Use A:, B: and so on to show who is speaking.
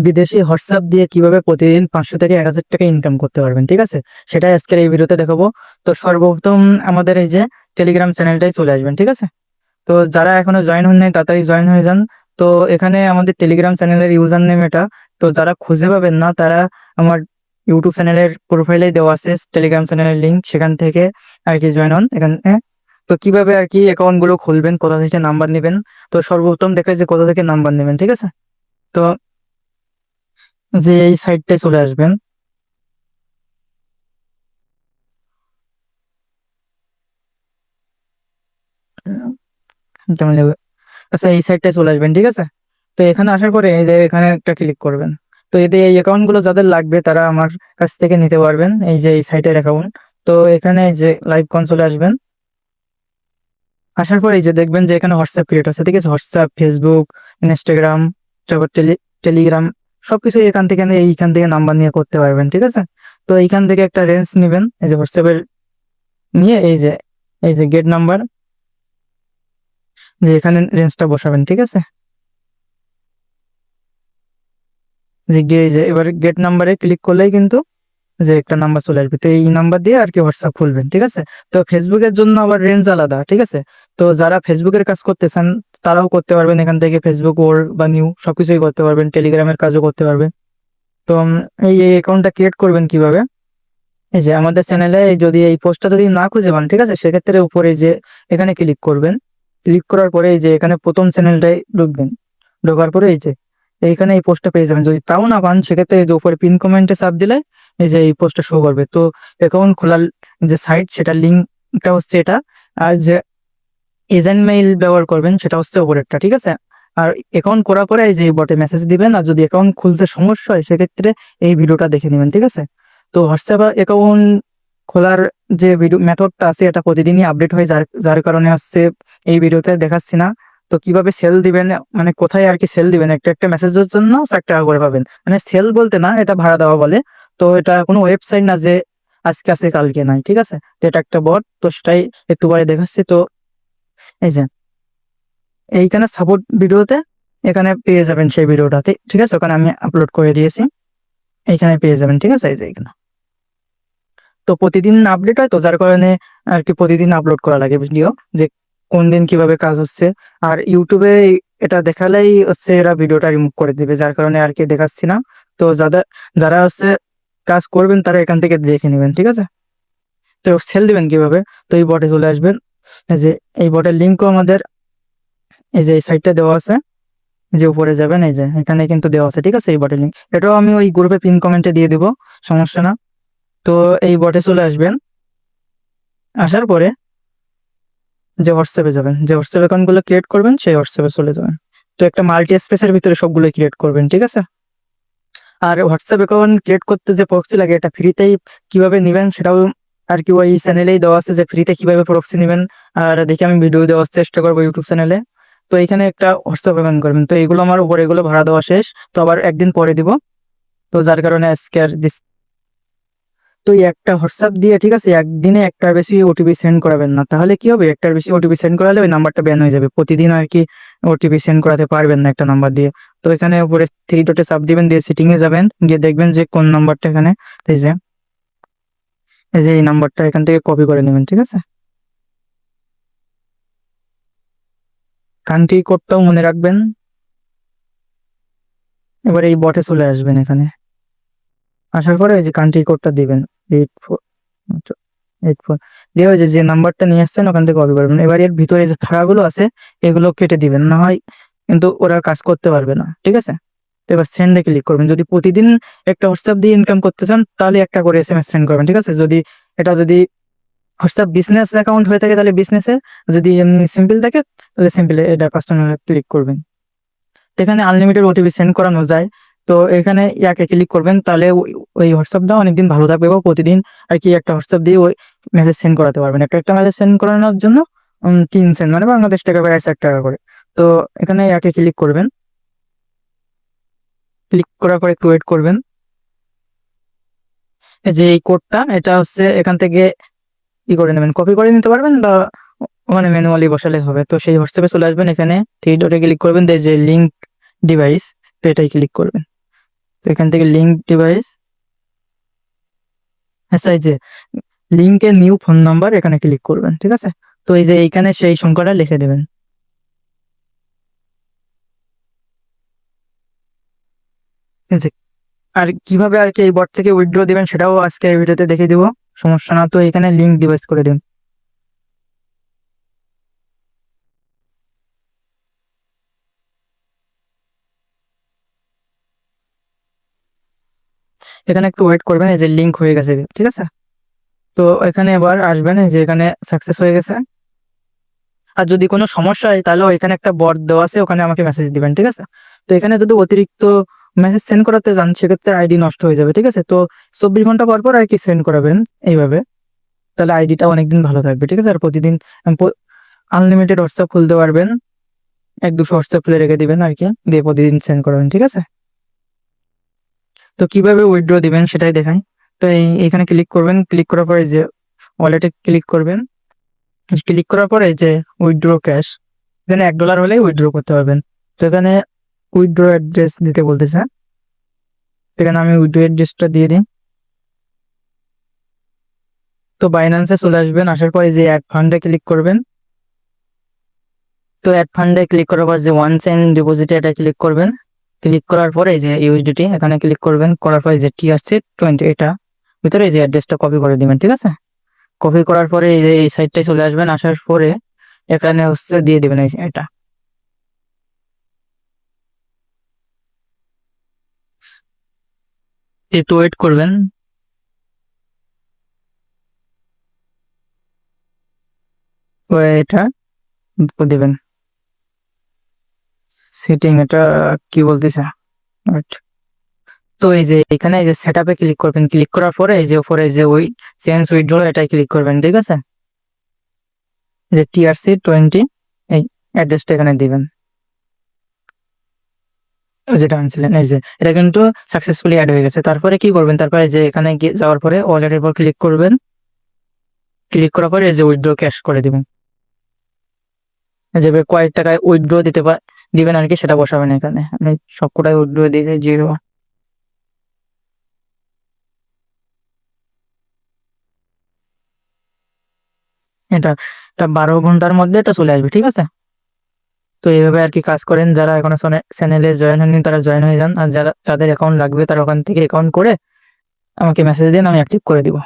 A: বিদেশি হোয়াটসঅ্যাপ দিয়ে কিভাবে প্রতিদিন 500 থেকে 1000 টাকা ইনকাম করতে পারবেন, ঠিক আছে? সেটাই আজকের এই ভিডিওতে দেখাবো। তো সর্বপ্রথম আমাদের এই যে টেলিগ্রাম চ্যানেলটাই চলে আসবেন, ঠিক আছে? তো যারা এখনো জয়েন হন নাই তাড়াতাড়ি জয়েন হয়ে যান। তো এখানে আমাদের টেলিগ্রাম চ্যানেলের ইউজার নেম এটা। তো যারা খুঁজে পাবেন না তারা আমার ইউটিউব চ্যানেলের প্রোফাইলে দেওয়া আছে টেলিগ্রাম চ্যানেলের লিঙ্ক, সেখান থেকে আর কি জয়েন হন এখানে। তো কিভাবে আর কি অ্যাকাউন্ট গুলো খুলবেন, কোথা থেকে নাম্বার নেবেন? তো সর্বপ্রথম দেখায় যে কোথা থেকে নাম্বার নেবেন, ঠিক আছে? তো যে এই সাইটটায় চলে আসবেন। কেমন লাগবে? আচ্ছা, এই সাইটটায় চলে আসবেন, ঠিক আছে? তো এখানে আসার পরে এই যে এখানে একটা ক্লিক করবেন। তো এতে এই অ্যাকাউন্ট গুলো যাদের লাগবে তারা আমার কাছ থেকে নিতে পারবেন, এই যে এই সাইটের অ্যাকাউন্ট। তো এখানে এই যে লাইভ কনসোলে আসবেন। আসার পরে এই যে দেখবেন যে এখানে হোয়াটসঅ্যাপ ক্রিয়েট আছে, ঠিক আছে? হোয়াটসঅ্যাপ, ফেসবুক, ইনস্টাগ্রাম, তারপর টেলিগ্রাম সবকিছু এইখান থেকে নাম্বার নিয়ে করতে পারবেন, ঠিক আছে? তো এইখান থেকে একটা রেঞ্জ নেবেন, এই যে হোয়াটসঅ্যাপের নিয়ে এই যে গেট নাম্বার, যে এখানে রেঞ্জটা বসাবেন, ঠিক আছে? এই যে এবার গেট নাম্বারে ক্লিক করলেই কিন্তু যে একটা নাম্বার চলে আসবে। তো এই নাম্বার দিয়ে আর কি হোয়াটসঅ্যাপ খুলবেন, ঠিক আছে? তো ফেসবুকের জন্য আবার রেঞ্জ আলাদা, ঠিক আছে? তো যারা ফেসবুকের কাজ করতে চান তারাও করতে পারবেন এখান থেকে, ফেসবুক ওল্ড বা নিউ সবকিছুই করতে পারবেন, টেলিগ্রামের কাজও করতে পারবেন। তো এই অ্যাকাউন্টটা ক্রিয়েট করবেন কিভাবে? এই যে আমাদের চ্যানেলে যদি এই পোস্টটা যদি না খুঁজে পান, ঠিক আছে, সেক্ষেত্রে উপরে যে এখানে ক্লিক করবেন। ক্লিক করার পরে এই যে এখানে প্রথম চ্যানেলটাই ঢুকবেন। ঢোকার পরে এই যে এইখানে এই পোস্টটা পেয়ে যাবেন। যদি তাও না পান সেক্ষেত্রে এই যে উপরে পিন কমেন্টে চাপ দিলে এই যে এই পোস্টটা শো করবে। তো অ্যাকাউন্ট খোলার যে সাইট সেটা লিঙ্কটা হচ্ছে এটা। আর যে এজেন্ট মেইল ব্যবহার করবেন সেটা হচ্ছে উপরেরটা, ঠিক আছে? আর অ্যাকাউন্ট করার পরে এই যে বটে মেসেজ দিবেন। আর যদি অ্যাকাউন্ট খুলতে সমস্যা হয় সেক্ষেত্রে এই ভিডিওটা দেখে নেবেন, ঠিক আছে? তো হোয়াটসঅ্যাপ অ্যাকাউন্ট খোলার যে ভিডিও মেথডটা আছে এটা প্রতিদিনই আপডেট হয়, যার যার কারণে হচ্ছে এই ভিডিওতে দেখাচ্ছি না। তো কিভাবে সেল দিবেন, মানে কোথায় আর কি সেল দিবেন, একটা একটা মেসেজের জন্য 4 টাকা করে পাবেন। মানে সেল বলতে না, এটা ভাড়া দেওয়া বলে। তো এটা কোনো ওয়েবসাইট না যে আজকে আছে কালকে নাই, ঠিক আছে? তো এটা একটা বট, তো সেটাই একটু পরে দেখাচ্ছি। তো এই যে এইখানে সাপোর্ট ভিডিওতে এখানে পেয়ে যাবেন সেই ভিডিওটাতে, ঠিক আছে? ওখানে আমি আপলোড করে দিয়েছি, এইখানে পেয়ে যাবেন, ঠিক আছে? এই যে এখানে তো প্রতিদিন আপডেট হয়, তো যার কারণে আর কি প্রতিদিন আপলোড করা লাগে ভিডিও, যে কোন দিন কিভাবে কাজ হচ্ছে। আর ইউটিউবে এটা দেখালেই হচ্ছে এরা ভিডিওটা রিমুভ করে দিবে, যার কারণে আর কি দেখাচ্ছি না। তো যারা হচ্ছে কাজ করবেন তারা এখান থেকে দেখে নেবেন, ঠিক আছে? তো সেল দিবেন কিভাবে? তো এই বটে চলে আসবেন। এই যে এই বটের লিঙ্কও আমাদের এই যে এই সাইটটা দেওয়া আছে, যে উপরে যাবেন এই যে এখানে কিন্তু দেওয়া আছে, ঠিক আছে? এই বটের লিঙ্ক এটাও আমি ওই গ্রুপে পিন কমেন্টে দিয়ে দিব, সমস্যা না। তো এই বটে চলে আসবেন। আসার পরে যে হোয়াটসঅ্যাপে যাবেন, যে হোয়াটসঅ্যাপ অ্যাকাউন্ট গুলো ক্রিয়েট করবেন সেই হোয়াটসঅ্যাপে চলে যাবেন। তো একটা মাল্টি স্পেসের ভিতরে সবগুলো ক্রিয়েট করবেন, ঠিক আছে? আর হোয়াটসঅ্যাপ অ্যাকাউন্ট ক্রিয়েট করতে যে প্রক্সি লাগে এটা ফ্রিতেই কিভাবে নেবেন সেটাও আর কি ওই চ্যানেলেই দেওয়া আছে, যে ফ্রিতে কিভাবে প্রক্সি নেবেন। আর দেখি আমি ভিডিও দেওয়ার চেষ্টা করবো ইউটিউব চ্যানেলে। তো এখানে একটা হোয়াটসঅ্যাপ অ্যাকাউন্ট করবেন। তো এগুলো আমার উপরে এগুলো ভাড়া দেওয়া শেষ, তো আবার একদিন পরে দিব। তো যার কারণে আজকে আর তো এই একটা হোয়াটসঅ্যাপ দিয়ে, ঠিক আছে, একদিনে একটার বেশি ওটিপি সেন্ড করাবেন না। তাহলে কি হবে, একটার বেশি ওটিপি সেন্ড করালে ওই নাম্বারটা ব্যান হয়ে যাবে। প্রতিদিন আর কি ওটিপি সেন্ড করাতে পারবেন না একটা নাম্বার দিয়ে। তো এখানে উপরে 3 ডটে চাপ দিবেন, দিয়ে সেটিং এ যাবেন, গিয়ে দেখবেন যে কোন নাম্বারটা এখানে এই যে এই নাম্বারটা এখান থেকে কপি করে নেবেন, ঠিক আছে? কান্ট্রি কোডটাও মনে রাখবেন। এবার এই বটে চলে আসবেন। এখানে আসার পরে এই যে কান্ট্রি কোডটা দিবেন, 84 দিয়ে ওই যে নাম্বারটা নিয়ে আসছেন ওখান থেকে কপি করবেন। এবার এর ভিতরে যে ফাঁকাগুলো আছে এগুলো কেটে দিবেন, না হয় কিন্তু ওরা কাজ করতে পারবে না, ঠিক আছে? তো এবার সেন্ডে ক্লিক করবেন। যদি প্রতিদিন একটা হোয়াটসঅ্যাপ দিয়ে ইনকাম করতে চান তাহলে একটা করে এসএমএস সেন্ড করবেন, ঠিক আছে? যদি হোয়াটসঅ্যাপ বিজনেস অ্যাকাউন্ট হয়ে থাকে তাহলে বিজনেসে, যদি এমনি সিম্পল থাকে তাহলে সিম্পল এটা কাস্টমার ক্লিক করবেন। তো এখানে আনলিমিটেড ওটিপি সেন্ড করানো যায়। তো এখানে ইয়াকে ক্লিক করবেন, তাহলে ওই হোয়াটসঅ্যাপটা অনেকদিন ভালো থাকবে এবং প্রতিদিন আর কি একটা হোয়াটসঅ্যাপ দিয়ে ওই মেসেজ সেন্ড করাতে পারবেন। একটা একটা মেসেজ সেন্ড করানোর জন্য 3 সেন্ট মানে বাংলাদেশ টাকা প্রায় 1 টাকা করে। তো এখানে ইয়াকে ক্লিক করবেন। ক্লিক করার পর একটু ওয়েট করবেন। এই যে এই কোডটা এটা হচ্ছে এখান থেকে ই করে নেবেন, কপি করে নিতে পারবেন বা ওখানে ম্যানুয়ালি বসালে হবে। তো সেই হোয়াটসঅ্যাপে চলে আসবেন, এখানে 3 ডটে ক্লিক করবেন, যে লিঙ্ক ডিভাইস, তো এটাই ক্লিক করবেন। তো এখান থেকে লিঙ্ক ডিভাইস, আচ্ছা এই যে লিঙ্কে নিউ ফোন নাম্বার এখানে ক্লিক করবেন, ঠিক আছে। তো এই যে এইখানে সেই সংখ্যাটা লিখে দেবেন। এই যে আর কিভাবে আর কি এই বট থেকে উইথড্র দিবেন সেটাও আজকে এই ভিডিওতে দেখে দিব, সমস্যা না। তো এখানে লিঙ্ক ডিভাইস করে দিন। এখানে একটু ওয়েট করবেন, এই যে লিঙ্ক হয়ে গেছে, ঠিক আছে। তো এখানে এবার আসবেন, এই যে এখানে সাকসেস হয়ে গেছে। আর যদি কোনো সমস্যা হয় তাহলে এখানে একটা বট দেওয়া আছে, ওখানে আমাকে মেসেজ দিবেন, ঠিক আছে। তো এখানে যদি অতিরিক্ত মেসেজ সেন্ড করাতে যান সেক্ষেত্রে আইডি নষ্ট হয়ে যাবে, ঠিক আছে। তো 24 ঘন্টা পর পর আর কি সেন্ড করাবেন এইভাবে, তাহলে আইডিটা অনেকদিন ভালো থাকবে, ঠিক আছে। আর প্রতিদিন আনলিমিটেড হোয়াটসঅ্যাপ খুলতে পারবেন, 1-200 হোয়াটসঅ্যাপ খুলে রেখে দিবেন আর কি, দিয়ে প্রতিদিন সেন্ড করবেন, ঠিক আছে। তো কিভাবে উইথড্র দিবেন সেটাই দেখাই। তো এইখানে ক্লিক করবেন, ক্লিক করার পরে যে ওয়ালেটে ক্লিক করবেন, ক্লিক করার পরে যে উইথড্র ক্যাশ, এখানে $1 হলেই উইথড্র করতে পারবেন। তো এখানে উইথড্র অ্যাড্রেস দিতে বলতেছে, তো এখানে আমি উইথড্র অ্যাড্রেসটা দিয়ে দিই। তো বাইন্যান্সে চলে আসবেন, আসার পরে যে অ্যাড ফান্ডে ক্লিক করবেন। তো অ্যাড ফান্ডে ক্লিক করার পর যে ওয়ান টাইম ডিপোজিটে এটা ক্লিক করবেন। ক্লিক করার পরে যে ইউএসডিটি এখানে ক্লিক করবেন, করার পরে যে টি আসছে 20 এটা ভিতরে এই যে অ্যাড্রেসটা কপি করে দিবেন, ঠিক আছে। কপি করার পরে এই যে এই সাইডটায় চলে আসবেন, আসার পরে এখানে হচ্ছে দিয়ে দিবেন এটা। একটু ওয়েট করবেন, এটা দিবেন সেটিং, এটা কি বলতেছে, Wait. তো এই যে এখানে এই যে সেটআপে ক্লিক করবেন, ক্লিক করার পরে এই যে উপরে যে ওই চেঞ্জ উইথড্র এটাই ক্লিক করবেন, ঠিক আছে। যে TRC20 এই অ্যাড্রেসটা এখানে দিবেন, যেটা আনছিলেন। এই যে এটা কিন্তু সাকসেসফুলি অ্যাড হয়ে গেছে। তারপরে কি করবেন, তারপরে যে এখানে যাওয়ার পরে ওয়ালেটের উপর ক্লিক করবেন, ক্লিক করার পরে এই যে উইথড্র ক্যাশ করে দিবেন। যে কয়েক টাকায় উইথড্র দিবেন আর কি, সেটা বসাবেন এখানে। আমি সবকটাই উইথড্র দিয়ে 0। এটা 12 ঘন্টার মধ্যে এটা চলে আসবে, ঠিক আছে। তো এইভাবে আর কি কাজ করেন। যারা এখনো চ্যানেলে জয়েন হয়নি তারা জয়েন হয়ে যান, আর যাদের অ্যাকাউন্ট লাগবে তারা ওখান থেকে অ্যাকাউন্ট করে আমাকে মেসেজ দিন, আমি অ্যাক্টিভ করে দিব।